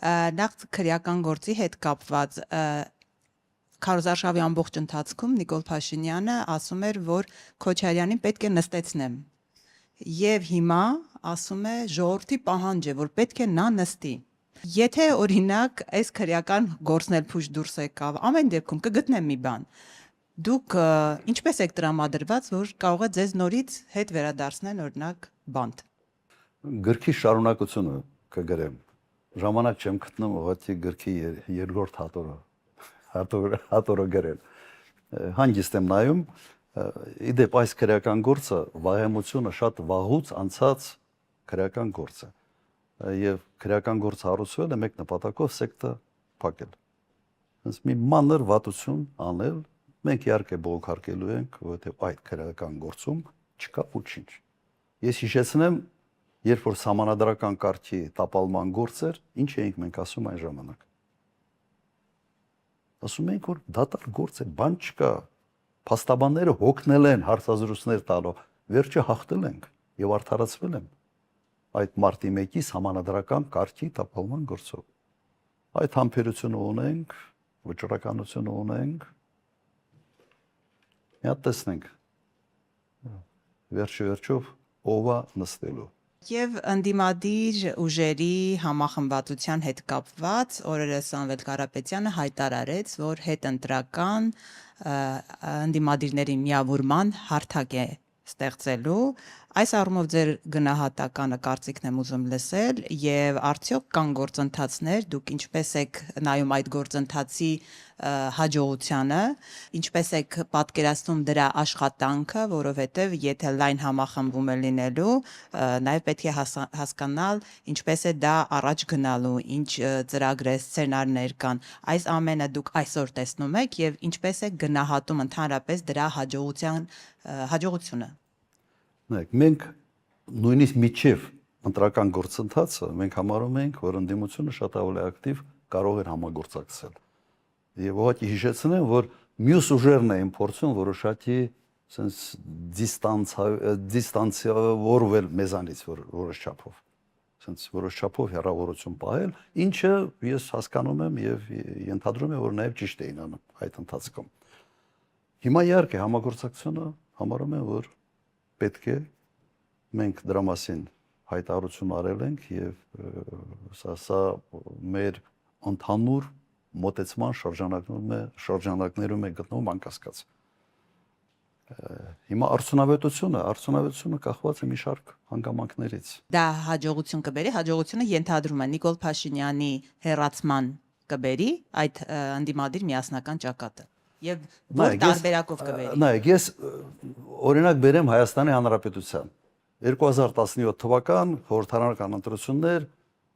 Նախ քրեական գործի հետ կապված Քարոզարշավի ամբողջ ընթացքում Նիկոլ Փաշինյանը ասում էր, որ Քոչարյանին պետք է նստեցնեմ։ Եվ հիմա ասում է ժողովրդի պահանջ է, որ պետք է նա նստի։ Եթե օրինակ այս քրեական գործն էլ փուշ դուրս եկավ, ամեն դեպքում կգտնեմ մի բան։ Դուք ինչպես եք տրամադրված, որ կարող է ձեզ նորից հետ վերադարձնել օրինակ բանտ։ Գրքի շարունակությունը կգրեմ։ Ժամանակ չեմ գտնում ուղղակի գրքի երկրորդ հատորը գրել։ Հանգիստ եմ նայում, իդեպ այս քրեական գործը վաղեմությունը շատ վաղուց անցած քրեական գործ է։ Եվ քրեական գործ հարուցվել է մեկ նպատակով սեկտը փակել։ Հենց մի մանր վատություն անել, մենք իհարկե բողոքարկելու ենք, որովհետև այդ քրեական գործում չկա ոչինչ։ Ես հիշեցնեմ, երբ որ սահմանադրական կարգի տապալման գործ էր, ինչ էինք մենք ասում այն ժամանակ։ Ասում ենք, որ դատարկ գործ է, բան չկա։ Փաստաբանները հոգնել են հարցազրույցներ տալով, վերջը հաղթել ենք եւ արդարացվել են այդ մարտի 1-ի սահմանադրական կարգի տապալման գործով։ Այդ համբերությունը ունենք, վճռականությունը ունենք։ Մի հատ տեսնենք։ Վերջով ով է նստելու։ Եվ ընդդիմադիր ուժերի համախմբվածության հետ կապված օրերս Սամվել Կարապետյանը հայտարարեց, որ հետընտրական ընդդիմադիրների միավորման հարթակ է ստեղծելու։ Այս առումով ձեր գնահատականը կարծիքն եմ ուզում լսել եւ արդյոք կան գործընթացներ, դուք ինչպես եք նայում այդ գործընթացի հաջողությանը, ինչպես եք պատկերացնում դրա աշխատանքը, որովհետեւ եթե լայն համախմբում է լինելու, նաեւ պետք է հասկանալ ինչպես է դա առաջ գնալու, ինչ ծրագրեր, սցենարներ կան։ Այս ամենը դուք այսօր տեսնում եք եւ ինչպես եք գնահատում ընդհանրապես դրա հաջողությունը։ Մենք նույնիսկ միջև ընտրական գործընթացը մենք համարում ենք, որ ընդդիմությունը շատ ավելի ակտիվ կարող էր համագործակցել։ Եվ ուղղակի հիշեցնեմ, որ մյուս ուժերն էին փորձում որոշակի sense դիստանցիավորվել մեզանից որոշ չափով։ Sense որոշ չափով հեռավորություն պահել, ինչը ես հասկանում եմ եւ ենթադրում եմ, որ նաեւ ճիշտ էին անում այդ ընթացքում։ Հիմա իհարկե համագործակցությունը համարում եմ, որ պետք է մենք դրա մասին հայտարարություն արել ենք եւ սա մեր ընդհանուր մոտեցման շրջանակներում է գտնվում անկասկած։ Հիմա արդյունավետությունը կախված է մի շարք հանգամանքներից։ Դա հաջողություն կբերի, հաջողությունը ենթադրում է Նիկոլ Փաշինյանի հերացման կբերի այդ ընդդիմադիր միասնական ճակատը։ Եվ որ տարբերակով կբերի։ Նայեք, ես օրինակ բերեմ Հայաստանի Հանրապետության 2017 թվական խորհրդարանական ընտրություններ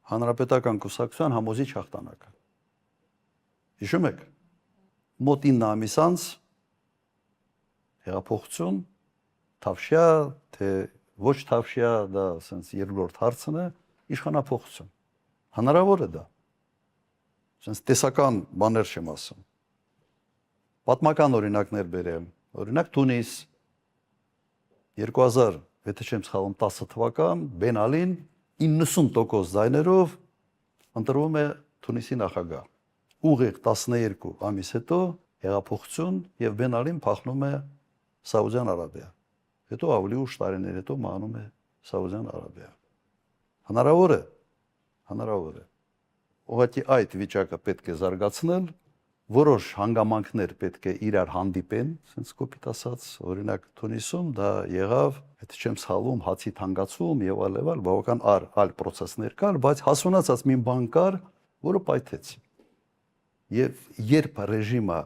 հանրապետական կուսակցության համոզիչ հաղթանակը։ Հիշում եք։ Մոտ 9 ամիս անց հեղափոխություն, թավշյա, թե ոչ թավշյա, դա ասենց երկրորդ հարցն է, իշխանափոխություն։ Հնարավոր է դա։ Ասենց տեսական բաներ չեմ ասում։ Պատմական օրինակներ բերեմ, օրինակ Թունիս 2000, եթե չեմ սխալվում 10 թվական Ben Ali-ն 90% ձայներով ընտրվում է Թունիսի նախագահ։ Ուղիղ 12 ամիս հետո հեղափոխություն եւ Ben Ali-ն փախնում է Սաուդյան Արաբիա։ Հետո ավելի ուշ տարիներ հետո մահանում է Սաուդյան Արաբիա։ Հնարավոր է։ Ուղղակի այդ վիճակը պետք է զարգացնել, որոշ հանգամանքներ պետք է իրար հանդիպեն, ասենց կոպիտ ասած, օրինակ Թունիսում դա եղավ, եթե չեմ սխալվում, հացի թանկացում եւ այլ, բավական այլ process-ներ կար, բայց հասունացած մի բան կար, որը պայթեց։ Եվ երբ ռեժիմը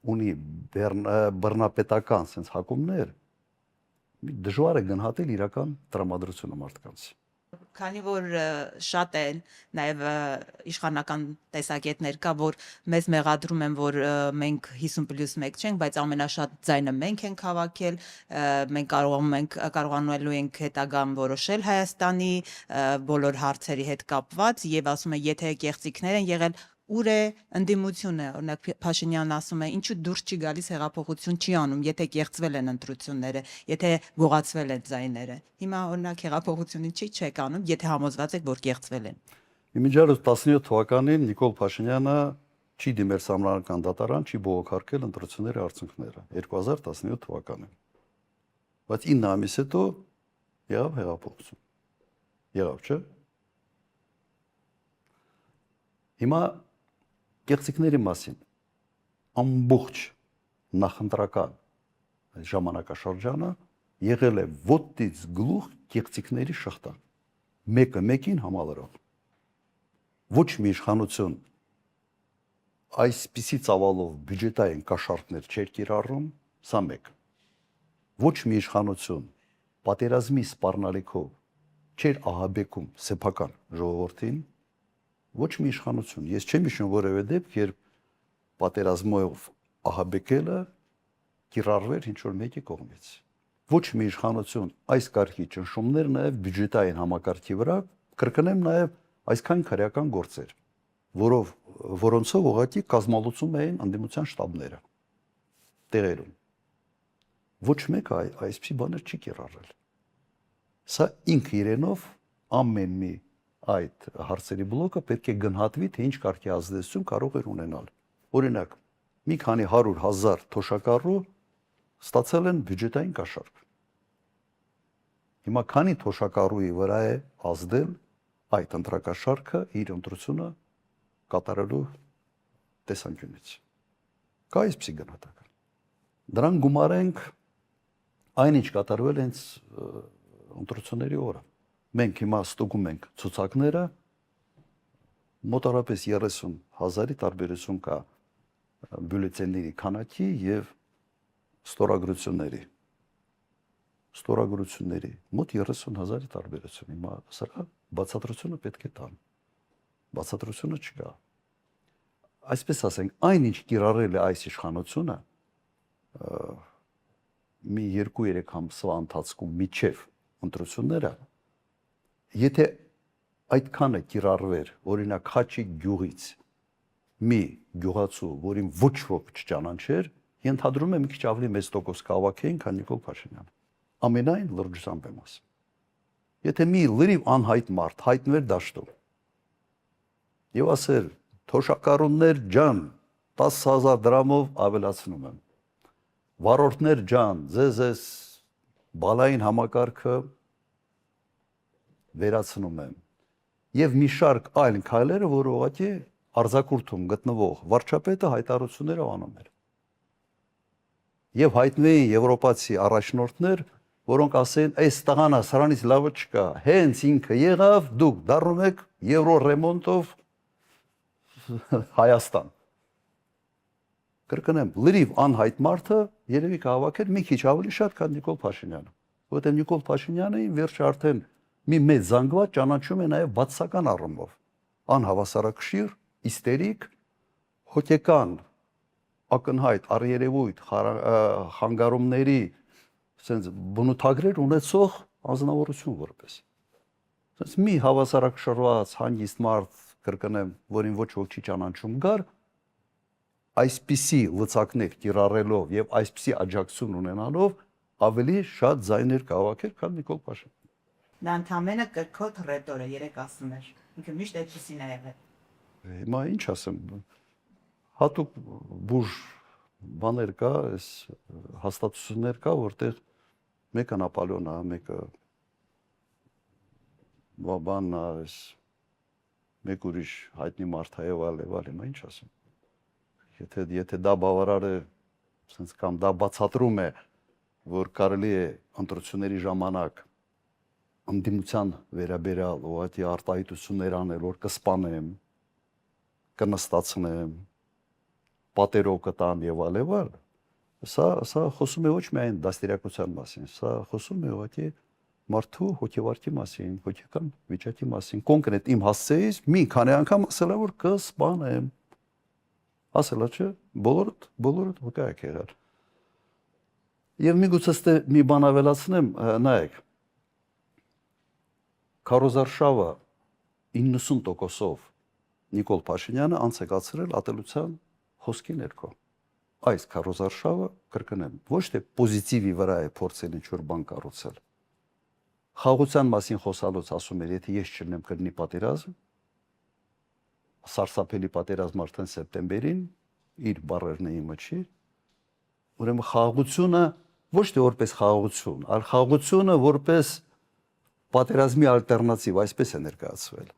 ունի բռնապետական ասենց հակումներ, դժվար է գնահատել իրական տրամադրությունը մարդկանց։ Քանի որ շատ են նաև իշխանական տեսակետներ կա, որ մեզ մեղադրում են, որ մենք 50+1 չենք, բայց ամենաշատ ձայնը մենք ենք հավաքել, մենք կարողանալու ենք հետագան որոշել Հայաստանի բոլոր հարցերի հետ կապված եւ ասում են, եթե կեղծիքներ են եղել, ուր է ընդդիմությունը, օրինակ Փաշինյանն ասում է, ինչու դուրս չի գալիս հեղափոխություն չի անում, եթե կեղծվել են ընտրությունները, եթե գողացվել են ձայները։ Հիմա օրինակ հեղափոխությունին չեք անում, եթե համոզված եք, որ կեղծվել են։ Իմիջիալը 17 թվականին Նիկոլ Փաշինյանը չի դիմել Սահմանադրական դատարան, չի բողոքարկել ընտրությունների արդյունքները 2017 թվականին։ Բայց 9 ամիս հետո եղավ հեղափոխություն։ Եղավ, չէ՞։ Հիմա կեղծիքների մասին ամբողջ նախընտրական ժամանակաշրջանը եղել է ոտից գլուխ կեղծիքների շղթա։ Մեկը մեկին համալրող։ Ոչ մի իշխանություն այսպիսի ծավալով բյուջետային կաշառքներ չէր կիրառում, սա մեկ։ Ոչ մի իշխանություն պատերազմի սպառնալիքով չէր ահաբեկում սեփական ժողովրդին, ոչ մի իշխանություն։ Ես չեմ հիշում որևէ դեպք, երբ պատերազմով ահաբեկելը կիրառվեր ինչ-որ մեկի կողմից։ Ոչ մի իշխանություն այս կարգի ճնշումներ նաև բյուջետային համակարգի վրա, կրկնեմ նաև այսքան քրեական գործեր, որոնցով ուղղակի կազմալուծում էին ընդդիմության շտաբները տեղերում։ Ոչ մեկը այսպիսի բաներ չի կիրառել։ Սա ինքը իրենով ամեն մի այդ հարցերի բլոկը պետք է գնահատվի, թե ինչ կարգի ազդեցություն կարող էր ունենալ։ Օրինակ, մի քանի 100,000 թոշակառու ստացել են բյուջետային կաշառք։ Հիմա քանի թոշակառուի վրա է ազդել այդ ընտրակաշառքը իր ընտրությունը կատարելու տեսանկյունից։ Կա այսպիսի գնահատական։ Դրան գումարենք այնինչ կատարվել հենց ընտրությունների օրը։ Մենք հիմա ստուգում ենք ցուցակները, մոտավորապես 30,000-ի տարբերություն կա բյուլետենների քանակի եւ ստորագրությունների մոտ 30,000-ի տարբերություն։ Հիմա սրա բացատրությունը պետք է տան։ Բացատրությունը չկա։ Այսպես ասենք, այնինչ կիրառել է այս իշխանությունը մի 2-3 ամսվա ընթացքում միջև ընտրությունները, եթե այդքանը կիրառվեր, օրինակ Խաչի գյուղից մի գյուղացու, որին ոչ ոք չճանաչեր, ենթադրում եմ մի քիչ ավելի մեծ տոկոս կհավաքեին, քան Նիկոլ Փաշինյանը։ Ամենայն լրջությամբ եմ ասում։ Եթե մի լրիվ անհայտ մարդ հայտնվեր դաշտում եւ ասեր թոշակառուներ ջան, 10,000 դրամով ավելացնում եմ։ Վարորդներ ջան, ձեզ բալային համակարգը վերացնում եմ։ Եվ մի շարք այլ քայլերը, որ ուղղակի արձակուրդում գտնվող վարչապետը հայտարարություններով անում էր։ Եվ հայտնվեին եվրոպացի առաջնորդներ, որոնք ասեն, այս տղան սրանից լավը չկա, հենց ինքը եղավ, դուք դառնում եք եվրո ռեմոնտով Հայաստան։ Կրկնեմ, լրիվ անհայտ մարդը երևի կհավաքեր մի քիչ ավելի շատ, քան Նիկոլ Փաշինյանը, որովհետև Նիկոլ Փաշինյանին վերջը արդեն մի մեծ զանգված ճանաչում է նաև բացասական առումով, անհավասարակշիռ, իստերիկ, հոգեկան, ակնհայտ, առերևույթ խանգարումների sense բնութագրեր ունեցող անձնավորություն որպես։ Sense մի հավասարակշռված հանգիստ մարդ, կրկնեմ, որին ոչ ոք չի ճանաչում գար, այսպիսի լծակներ կիրառելով եւ այսպիսի աջակցություն ունենալով ավելի շատ ձայներ կհավաքեր, քան Նիկոլ Փաշինյանը։ Դա ընդամենը կրկոտ ռետոր է, երեք ասում էր։ Ինքը միշտ այդպեսին է եղել։ Հիմա ինչ ասեմ, հատուկ բուժ բաներ կա, այս հաստատություններ կա, որտեղ մեկը Նապոլեոնն է, մեկը Վաբանն է, այս մեկ ուրիշ հայտնի մարդ է եւ այլ, հիմա ինչ ասեմ։ Եթե դա բավարար է, sense կամ դա բացատրում է, որ կարելի է ընտրությունների ժամանակ ընդդիմության վերաբերյալ ուղղակի արտահայտություններ անել, որ կսպանեմ, կնստացնեմ, պատերով կտամ եւ այլ, սա խոսում է ոչ միայն դաստիարակության մասին, սա խոսում է ուղղակի մարդու հոգեվարքի մասին, հոգեկան վիճակի մասին։ Կոնկրետ իմ հասցեից մի քանի անգամ ասել է, որ կսպանեմ։ Ասել է, չէ, բոլորդ վկա եք եղել։ Եվ միգուցե ստե մի բան ավելացնեմ, նայեք, քարոզարշավը 90%-ով Նիկոլ Փաշինյանը անցկացրել ատելության խոսքի ներքո։ Այս քարոզարշավը, կրկնեմ, ոչ թե պոզիտիվի վրա է փորձել ինչ-որ բան կառուցել։ Խաղաղության մասին խոսալուց ասում էր, եթե ես չլինեմ կլինի պատերազմ, սարսափելի պատերազմ արդեն սեպտեմբերին իր բառերն իմը չի, ուրեմն խաղաղությունը ոչ թե որպես խաղաղություն, այլ խաղաղությունը որպես պատերազմի ալտերնատիվ, այսպես է ներկայացվել։